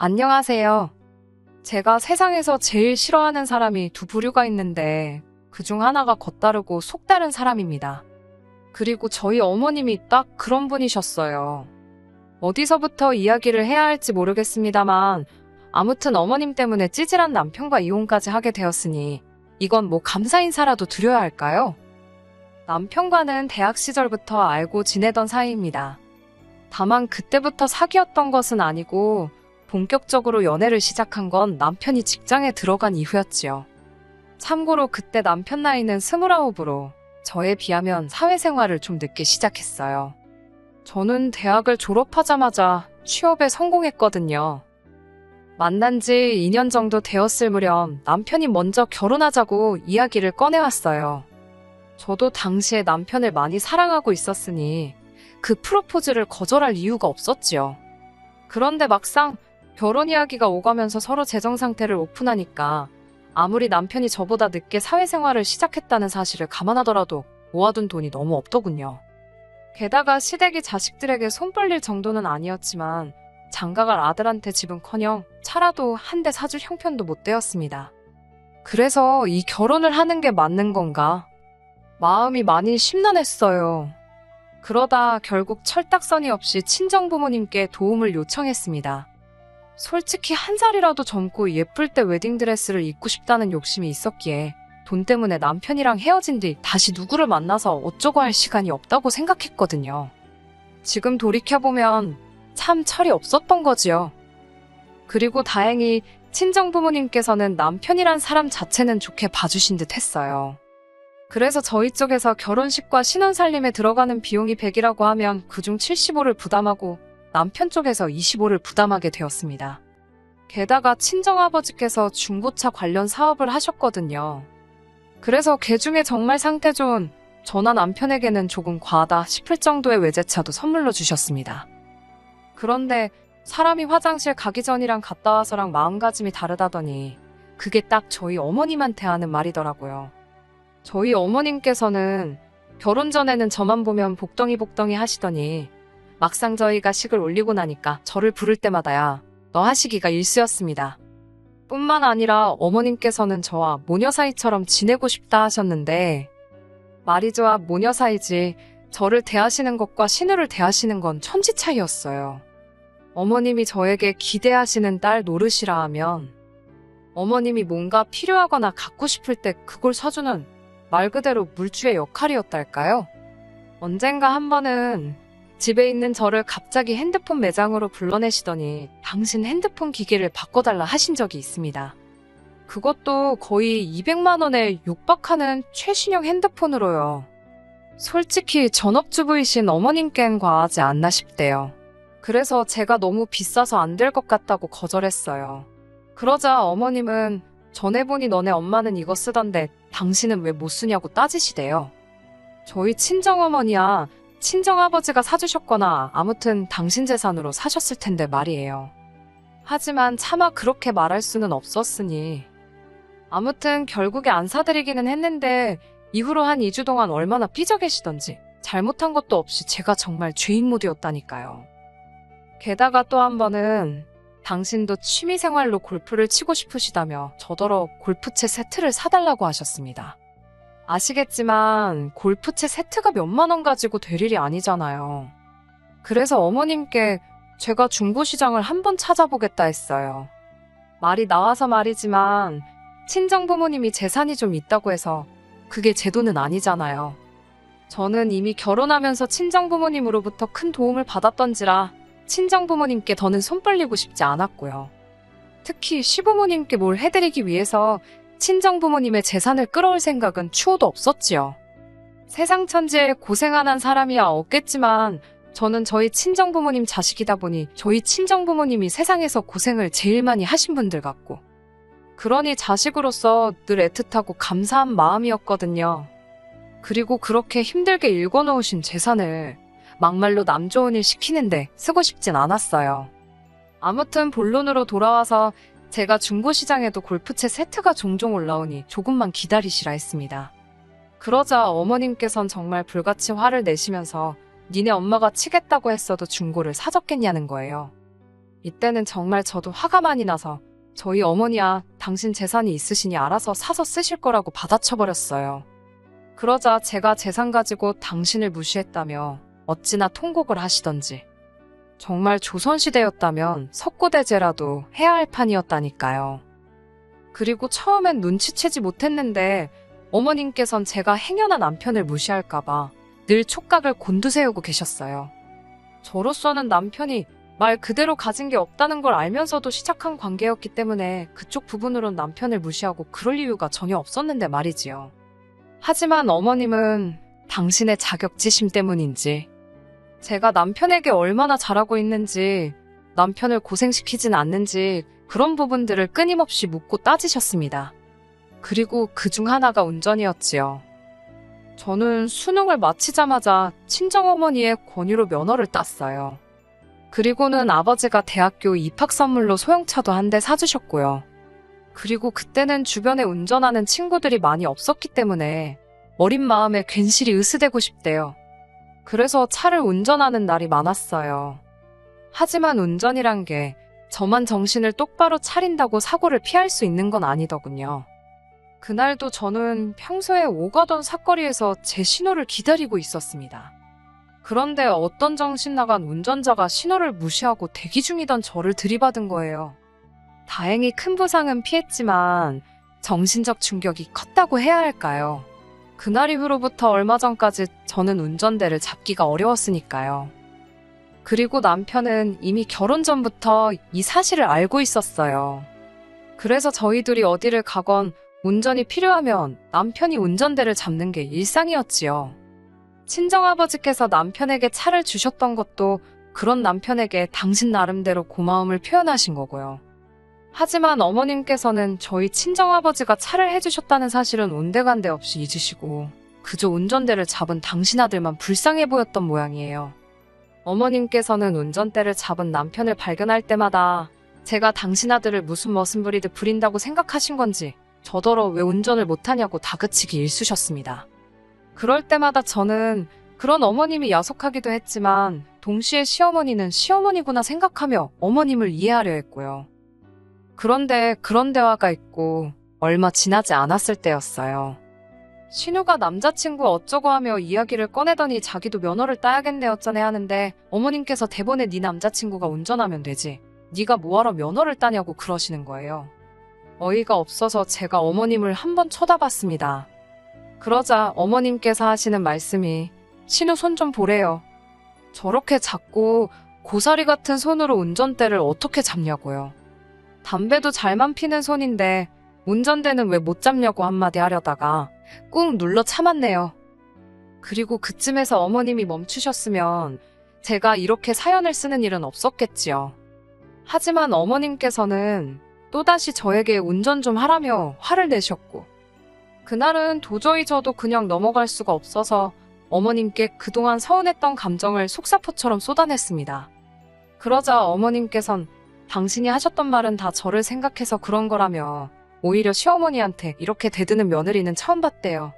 안녕하세요. 제가 세상에서 제일 싫어하는 사람이 두 부류가 있는데 그중 하나가 겉다르고 속다른 사람입니다. 그리고 저희 어머님이 딱 그런 분이셨어요. 어디서부터 이야기를 해야 할지 모르겠습니다만 아무튼 어머님 때문에 찌질한 남편과 이혼까지 하게 되었으니 이건 뭐 감사 인사라도 드려야 할까요? 남편과는 대학 시절부터 알고 지내던 사이입니다. 다만 그때부터 사귀었던 것은 아니고 본격적으로 연애를 시작한 건 남편이 직장에 들어간 이후였지요. 참고로 그때 남편 나이는 29으로 저에 비하면 사회생활을 좀 늦게 시작했어요. 저는 대학을 졸업하자마자 취업에 성공했거든요. 만난 지 2년 정도 되었을 무렵 남편이 먼저 결혼하자고 이야기를 꺼내왔어요. 저도 당시에 남편을 많이 사랑하고 있었으니 그 프로포즈를 거절할 이유가 없었지요. 그런데 막상 결혼 이야기가 오가면서 서로 재정 상태를 오픈하니까 아무리 남편이 저보다 늦게 사회생활을 시작했다는 사실을 감안하더라도 모아둔 돈이 너무 없더군요. 게다가 시댁이 자식들에게 손 벌릴 정도는 아니었지만 장가갈 아들한테 집은커녕 차라도 한 대 사줄 형편도 못 되었습니다. 그래서 이 결혼을 하는 게 맞는 건가? 마음이 많이 심란했어요. 그러다 결국 철딱서니 없이 친정부모님께 도움을 요청했습니다. 솔직히 한 살이라도 젊고 예쁠 때 웨딩드레스를 입고 싶다는 욕심이 있었기에 돈 때문에 남편이랑 헤어진 뒤 다시 누구를 만나서 어쩌고 할 시간이 없다고 생각했거든요. 지금 돌이켜보면 참 철이 없었던 거지요. 그리고 다행히 친정부모님께서는 남편이란 사람 자체는 좋게 봐주신 듯 했어요. 그래서 저희 쪽에서 결혼식과 신혼살림에 들어가는 비용이 100이라고 하면 그중 75를 부담하고 남편 쪽에서 25를 부담하게 되었습니다. 게다가 친정아버지께서 중고차 관련 사업을 하셨거든요. 그래서 개중에 정말 상태 좋은 저나 남편에게는 조금 과하다 싶을 정도의 외제차도 선물로 주셨습니다. 그런데 사람이 화장실 가기 전이랑 갔다 와서랑 마음가짐이 다르다더니 그게 딱 저희 어머님한테 하는 말이더라고요. 저희 어머님께서는 결혼 전에는 저만 보면 복덩이 하시더니 막상 저희가 식을 올리고 나니까 저를 부를 때마다야 너 하시기가 일쑤였습니다. 뿐만 아니라 어머님께서는 저와 모녀 사이처럼 지내고 싶다 하셨는데 말이 좋아 모녀 사이지 저를 대하시는 것과 신우를 대하시는 건 천지 차이였어요. 어머님이 저에게 기대하시는 딸 노릇이라 하면 어머님이 뭔가 필요하거나 갖고 싶을 때 그걸 사주는 말 그대로 물주의 역할이었달까요? 언젠가 한 번은 집에 있는 저를 갑자기 핸드폰 매장으로 불러내시더니 당신 핸드폰 기계를 바꿔달라 하신 적이 있습니다. 그것도 거의 200만 원에 육박하는 최신형 핸드폰으로요. 솔직히 전업주부이신 어머님께는 과하지 않나 싶대요. 그래서 제가 너무 비싸서 안 될 것 같다고 거절했어요. 그러자 어머님은 전에 보니 너네 엄마는 이거 쓰던데 당신은 왜 못 쓰냐고 따지시대요. 저희 친정어머니야 친정아버지가 사주셨거나 아무튼 당신 재산으로 사셨을 텐데 말이에요. 하지만 차마 그렇게 말할 수는 없었으니 아무튼 결국에 안 사드리기는 했는데 이후로 한 2주 동안 얼마나 삐져 계시던지 잘못한 것도 없이 제가 정말 죄인 모드였다니까요. 게다가 또 한 번은 당신도 취미생활로 골프를 치고 싶으시다며 저더러 골프채 세트를 사달라고 하셨습니다. 아시겠지만 골프채 세트가 몇만 원 가지고 될 일이 아니잖아요. 그래서 어머님께 제가 중고시장을 한번 찾아보겠다 했어요. 말이 나와서 말이지만 친정부모님이 재산이 좀 있다고 해서 그게 제 돈은 아니잖아요. 저는 이미 결혼하면서 친정부모님으로부터 큰 도움을 받았던지라 친정부모님께 더는 손 벌리고 싶지 않았고요. 특히 시부모님께 뭘 해드리기 위해서 친정부모님의 재산을 끌어올 생각은 추호도 없었지요. 세상 천지에 고생 안 한 사람이야 없겠지만 저는 저희 친정부모님 자식이다 보니 저희 친정부모님이 세상에서 고생을 제일 많이 하신 분들 같고 그러니 자식으로서 늘 애틋하고 감사한 마음이었거든요. 그리고 그렇게 힘들게 일궈놓으신 재산을 막말로 남 좋은 일 시키는데 쓰고 싶진 않았어요. 아무튼 본론으로 돌아와서 제가 중고시장에도 골프채 세트가 종종 올라오니 조금만 기다리시라 했습니다. 그러자 어머님께선 정말 불같이 화를 내시면서 니네 엄마가 치겠다고 했어도 중고를 사줬겠냐는 거예요. 이때는 정말 저도 화가 많이 나서 저희 어머니야 당신 재산이 있으시니 알아서 사서 쓰실 거라고 받아쳐버렸어요. 그러자 제가 재산 가지고 당신을 무시했다며 어찌나 통곡을 하시던지. 정말 조선시대였다면 석고대죄라도 해야 할 판이었다니까요. 그리고 처음엔 눈치채지 못했는데 어머님께선 제가 행여나 남편을 무시할까봐 늘 촉각을 곤두세우고 계셨어요. 저로서는 남편이 말 그대로 가진 게 없다는 걸 알면서도 시작한 관계였기 때문에 그쪽 부분으론 남편을 무시하고 그럴 이유가 전혀 없었는데 말이지요. 하지만 어머님은 당신의 자격지심 때문인지, 제가 남편에게 얼마나 잘하고 있는지, 남편을 고생시키진 않는지 그런 부분들을 끊임없이 묻고 따지셨습니다. 그리고 그중 하나가 운전이었지요. 저는 수능을 마치자마자 친정어머니의 권유로 면허를 땄어요. 그리고는 아버지가 대학교 입학 선물로 소형차도 한 대 사주셨고요. 그리고 그때는 주변에 운전하는 친구들이 많이 없었기 때문에 어린 마음에 괜시리 으스대고 싶대요. 그래서 차를 운전하는 날이 많았어요. 하지만 운전이란 게 저만 정신을 똑바로 차린다고 사고를 피할 수 있는 건 아니더군요. 그날도 저는 평소에 오가던 사거리에서 제 신호를 기다리고 있었습니다. 그런데 어떤 정신 나간 운전자가 신호를 무시하고 대기 중이던 저를 들이받은 거예요. 다행히 큰 부상은 피했지만 정신적 충격이 컸다고 해야 할까요? 그날 이후로부터 얼마 전까지 저는 운전대를 잡기가 어려웠으니까요. 그리고 남편은 이미 결혼 전부터 이 사실을 알고 있었어요. 그래서 저희 둘이 어디를 가건 운전이 필요하면 남편이 운전대를 잡는 게 일상이었지요. 친정아버지께서 남편에게 차를 주셨던 것도 그런 남편에게 당신 나름대로 고마움을 표현하신 거고요. 하지만 어머님께서는 저희 친정아버지가 차를 해주셨다는 사실은 온데간데 없이 잊으시고 그저 운전대를 잡은 당신 아들만 불쌍해 보였던 모양이에요. 어머님께서는 운전대를 잡은 남편을 발견할 때마다 제가 당신 아들을 무슨 머슴 부리듯 부린다고 생각하신 건지 저더러 왜 운전을 못하냐고 다그치기 일쑤셨습니다. 그럴 때마다 저는 그런 어머님이 야속하기도 했지만 동시에 시어머니는 시어머니구나 생각하며 어머님을 이해하려 했고요. 그런데 그런 대화가 있고 얼마 지나지 않았을 때였어요. 신우가 남자친구 어쩌고 하며 이야기를 꺼내더니 자기도 면허를 따야겠네 어쩌네 하는데 어머님께서 대본에 네 남자친구가 운전하면 되지. 네가 뭐하러 면허를 따냐고 그러시는 거예요. 어이가 없어서 제가 어머님을 한번 쳐다봤습니다. 그러자 어머님께서 하시는 말씀이 신우 손 좀 보래요. 저렇게 작고 고사리 같은 손으로 운전대를 어떻게 잡냐고요. 담배도 잘만 피는 손인데 운전대는 왜 못 잡냐고 한마디 하려다가 꾹 눌러 참았네요. 그리고 그쯤에서 어머님이 멈추셨으면 제가 이렇게 사연을 쓰는 일은 없었겠지요. 하지만 어머님께서는 또다시 저에게 운전 좀 하라며 화를 내셨고 그날은 도저히 저도 그냥 넘어갈 수가 없어서 어머님께 그동안 서운했던 감정을 속사포처럼 쏟아냈습니다. 그러자 어머님께선 당신이 하셨던 말은 다 저를 생각해서 그런 거라며 오히려 시어머니한테 이렇게 대드는 며느리는 처음 봤대요.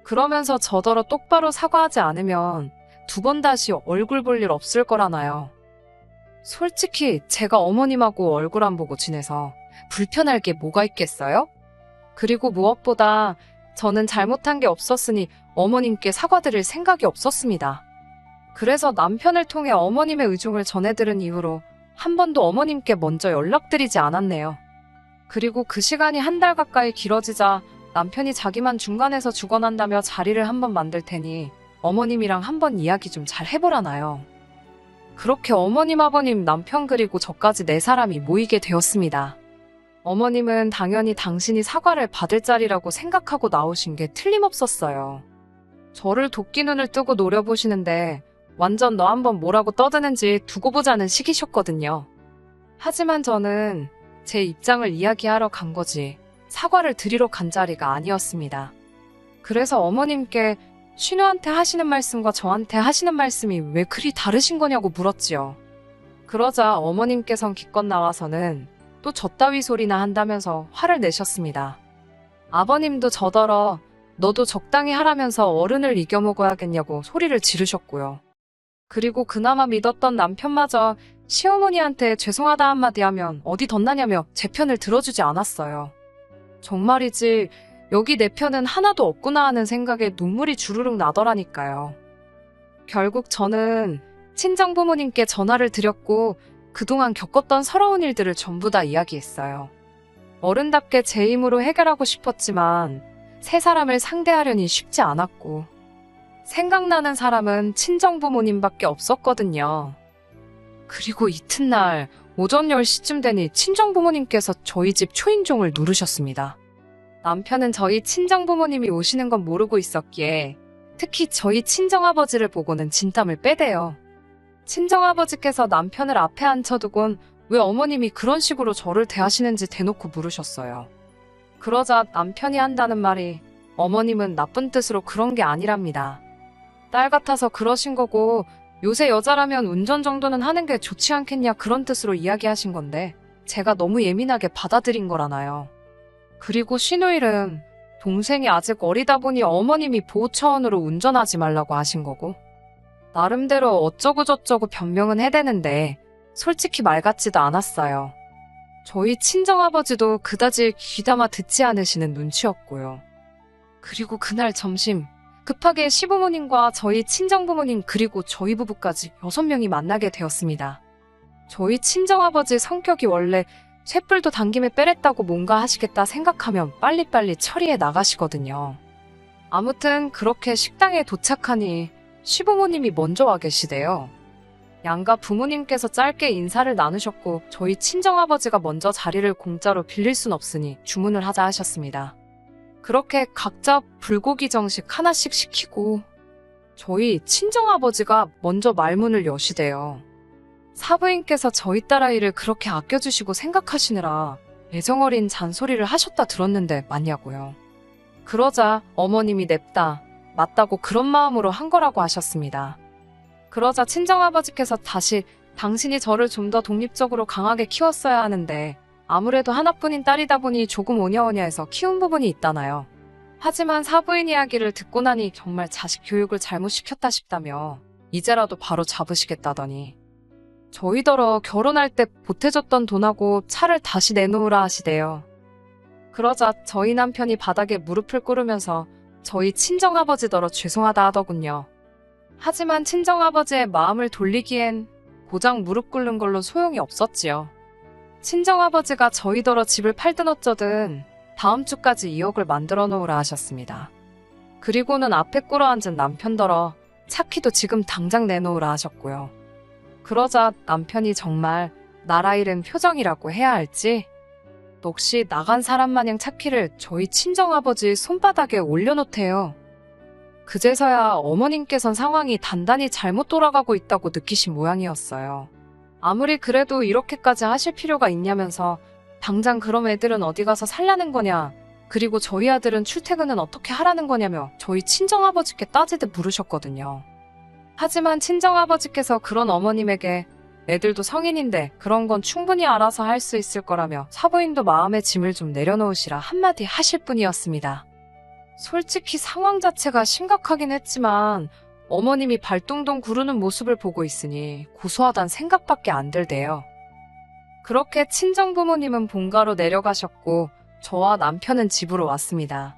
그러면서 저더러 똑바로 사과하지 않으면 두 번 다시 얼굴 볼 일 없을 거라나요. 솔직히 제가 어머님하고 얼굴 안 보고 지내서 불편할 게 뭐가 있겠어요? 그리고 무엇보다 저는 잘못한 게 없었으니 어머님께 사과드릴 생각이 없었습니다. 그래서 남편을 통해 어머님의 의중을 전해들은 이후로 한 번도 어머님께 먼저 연락드리지 않았네요. 그리고 그 시간이 한 달 가까이 길어지자 남편이 자기만 중간에서 죽어난다며 자리를 한번 만들 테니 어머님이랑 한번 이야기 좀 잘 해보라나요. 그렇게 어머님, 아버님, 남편 그리고 저까지 네 사람이 모이게 되었습니다. 어머님은 당연히 당신이 사과를 받을 자리라고 생각하고 나오신 게 틀림없었어요. 저를 도끼 눈을 뜨고 노려보시는데 완전 너 한번 뭐라고 떠드는지 두고 보자는 식이셨거든요. 하지만 저는 제 입장을 이야기하러 간 거지 사과를 드리러 간 자리가 아니었습니다. 그래서 어머님께 신우한테 하시는 말씀과 저한테 하시는 말씀이 왜 그리 다르신 거냐고 물었지요. 그러자 어머님께선 기껏 나와서는 또 저따위 소리나 한다면서 화를 내셨습니다. 아버님도 저더러 너도 적당히 하라면서 어른을 이겨먹어야겠냐고 소리를 지르셨고요. 그리고 그나마 믿었던 남편마저 시어머니한테 죄송하다 한마디 하면 어디 덧나냐며 제 편을 들어주지 않았어요. 정말이지 여기 내 편은 하나도 없구나 하는 생각에 눈물이 주르륵 나더라니까요. 결국 저는 친정부모님께 전화를 드렸고 그동안 겪었던 서러운 일들을 전부 다 이야기했어요. 어른답게 제 힘으로 해결하고 싶었지만 세 사람을 상대하려니 쉽지 않았고 생각나는 사람은 친정부모님밖에 없었거든요. 그리고 이튿날 오전 10시쯤 되니 친정부모님께서 저희 집 초인종을 누르셨습니다. 남편은 저희 친정부모님이 오시는 건 모르고 있었기에 특히 저희 친정아버지를 보고는 진땀을 빼대요. 친정아버지께서 남편을 앞에 앉혀두곤 왜 어머님이 그런 식으로 저를 대하시는지 대놓고 물으셨어요. 그러자 남편이 한다는 말이 어머님은 나쁜 뜻으로 그런 게 아니랍니다. 딸 같아서 그러신 거고 요새 여자라면 운전 정도는 하는 게 좋지 않겠냐 그런 뜻으로 이야기하신 건데 제가 너무 예민하게 받아들인 거라나요. 그리고 신우일은 동생이 아직 어리다 보니 어머님이 보호 차원으로 운전하지 말라고 하신 거고 나름대로 어쩌고저쩌고 변명은 해대는데 솔직히 말 같지도 않았어요. 저희 친정아버지도 그다지 귀담아 듣지 않으시는 눈치였고요. 그리고 그날 점심 급하게 시부모님과 저희 친정부모님 그리고 저희 부부까지 6명이 만나게 되었습니다. 저희 친정아버지 성격이 원래 쇳불도 당김에 빼랬다고 뭔가 하시겠다 생각하면 빨리빨리 처리해 나가시거든요. 아무튼 그렇게 식당에 도착하니 시부모님이 먼저 와 계시대요. 양가 부모님께서 짧게 인사를 나누셨고 저희 친정아버지가 먼저 자리를 공짜로 빌릴 순 없으니 주문을 하자 하셨습니다. 그렇게 각자 불고기 정식 하나씩 시키고 저희 친정아버지가 먼저 말문을 여시대요. 사부인께서 저희 딸아이를 그렇게 아껴주시고 생각하시느라 애정어린 잔소리를 하셨다 들었는데 맞냐고요. 그러자 어머님이 냅다 맞다고 그런 마음으로 한 거라고 하셨습니다. 그러자 친정아버지께서 다시 당신이 저를 좀 더 독립적으로 강하게 키웠어야 하는데 아무래도 하나뿐인 딸이다 보니 조금 오냐오냐해서 키운 부분이 있다나요. 하지만 사부인 이야기를 듣고 나니 정말 자식 교육을 잘못 시켰다 싶다며 이제라도 바로 잡으시겠다더니 저희더러 결혼할 때 보태줬던 돈하고 차를 다시 내놓으라 하시대요. 그러자 저희 남편이 바닥에 무릎을 꿇으면서 저희 친정아버지더러 죄송하다 하더군요. 하지만 친정아버지의 마음을 돌리기엔 고작 무릎 꿇는 걸로 소용이 없었지요. 친정아버지가 저희더러 집을 팔든 어쩌든 다음 주까지 2억을 만들어 놓으라 하셨습니다. 그리고는 앞에 꿇어앉은 남편더러 차키도 지금 당장 내놓으라 하셨고요. 그러자 남편이 정말 나라 잃은 표정이라고 해야 할지 넋이 나간 사람 마냥 차키를 저희 친정아버지 손바닥에 올려놓대요. 그제서야 어머님께선 상황이 단단히 잘못 돌아가고 있다고 느끼신 모양이었어요. 아무리 그래도 이렇게까지 하실 필요가 있냐면서 당장 그럼 애들은 어디 가서 살라는 거냐 그리고 저희 아들은 출퇴근은 어떻게 하라는 거냐며 저희 친정아버지께 따지듯 물으셨거든요. 하지만 친정아버지께서 그런 어머님에게 애들도 성인인데 그런 건 충분히 알아서 할 수 있을 거라며 사부인도 마음의 짐을 좀 내려놓으시라 한마디 하실 뿐이었습니다. 솔직히 상황 자체가 심각하긴 했지만 어머님이 발동동 구르는 모습을 보고 있으니 고소하단 생각밖에 안 들대요. 그렇게 친정부모님은 본가로 내려가셨고 저와 남편은 집으로 왔습니다.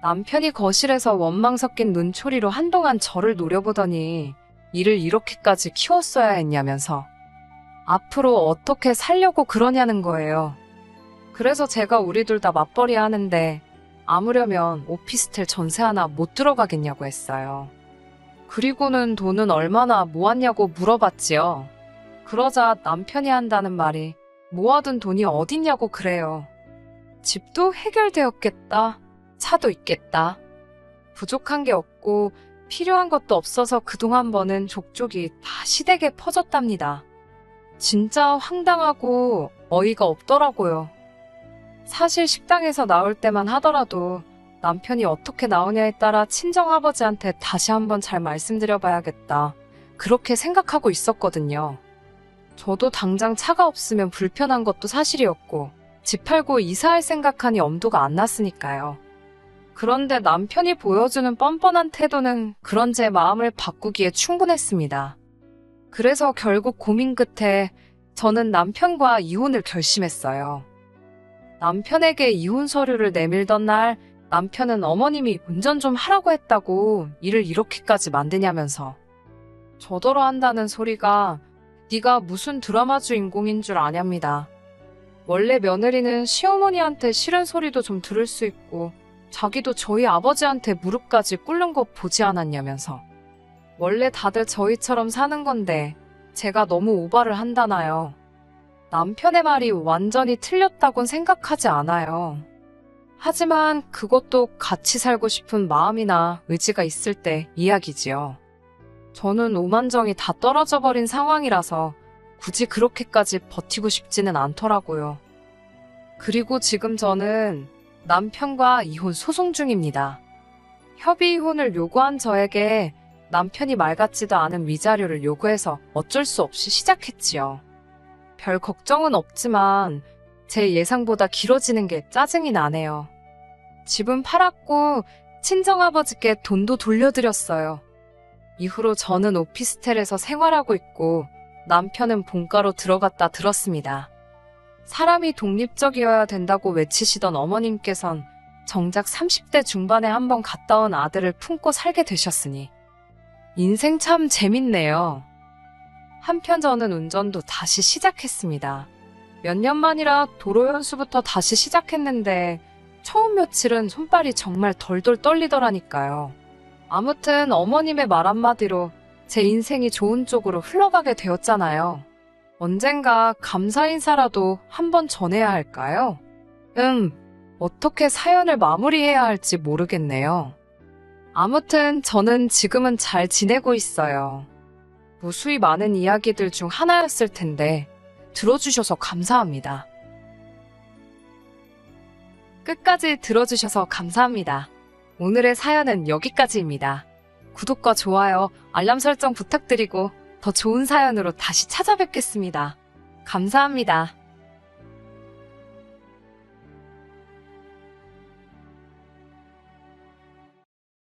남편이 거실에서 원망 섞인 눈초리로 한동안 저를 노려보더니 이를 이렇게까지 키웠어야 했냐면서 앞으로 어떻게 살려고 그러냐는 거예요. 그래서 제가 우리 둘 다 맞벌이 하는데 아무려면 오피스텔 전세 하나 못 들어가겠냐고 했어요. 그리고는 돈은 얼마나 모았냐고 물어봤지요. 그러자 남편이 한다는 말이 모아둔 돈이 어딨냐고 그래요. 집도 해결되었겠다. 차도 있겠다. 부족한 게 없고 필요한 것도 없어서 그동안 버는 족족이 다 시댁에 퍼졌답니다. 진짜 황당하고 어이가 없더라고요. 사실 식당에서 나올 때만 하더라도 남편이 어떻게 나오냐에 따라 친정아버지한테 다시 한번 잘 말씀드려봐야겠다. 그렇게 생각하고 있었거든요. 저도 당장 차가 없으면 불편한 것도 사실이었고 집 팔고 이사할 생각하니 엄두가 안 났으니까요. 그런데 남편이 보여주는 뻔뻔한 태도는 그런 제 마음을 바꾸기에 충분했습니다. 그래서 결국 고민 끝에 저는 남편과 이혼을 결심했어요. 남편에게 이혼 서류를 내밀던 날 남편은 어머님이 운전 좀 하라고 했다고 일을 이렇게까지 만드냐면서 저더러 한다는 소리가 네가 무슨 드라마 주인공인 줄 아냐입니다. 원래 며느리는 시어머니한테 싫은 소리도 좀 들을 수 있고 자기도 저희 아버지한테 무릎까지 꿇는 거 보지 않았냐면서 원래 다들 저희처럼 사는 건데 제가 너무 오바를 한다나요. 남편의 말이 완전히 틀렸다곤 생각하지 않아요. 하지만 그것도 같이 살고 싶은 마음이나 의지가 있을 때 이야기지요. 저는 오만정이 다 떨어져 버린 상황이라서 굳이 그렇게까지 버티고 싶지는 않더라고요. 그리고 지금 저는 남편과 이혼 소송 중입니다. 협의 이혼을 요구한 저에게 남편이 말 같지도 않은 위자료를 요구해서 어쩔 수 없이 시작했지요. 별 걱정은 없지만 제 예상보다 길어지는 게 짜증이 나네요. 집은 팔았고 친정아버지께 돈도 돌려드렸어요. 이후로 저는 오피스텔에서 생활하고 있고 남편은 본가로 들어갔다 들었습니다. 사람이 독립적이어야 된다고 외치시던 어머님께선 정작 30대 중반에 한번 갔다 온 아들을 품고 살게 되셨으니 인생 참 재밌네요. 한편 저는 운전도 다시 시작했습니다. 몇 년 만이라 도로 연수부터 다시 시작했는데 처음 며칠은 손발이 정말 덜덜 떨리더라니까요. 아무튼 어머님의 말 한마디로 제 인생이 좋은 쪽으로 흘러가게 되었잖아요. 언젠가 감사 인사라도 한번 전해야 할까요? 어떻게 사연을 마무리해야 할지 모르겠네요. 아무튼 저는 지금은 잘 지내고 있어요. 무수히 많은 이야기들 중 하나였을 텐데 들어주셔서 감사합니다. 끝까지 들어주셔서 감사합니다. 오늘의 사연은 여기까지입니다. 구독과 좋아요, 알람 설정 부탁드리고 더 좋은 사연으로 다시 찾아뵙겠습니다. 감사합니다.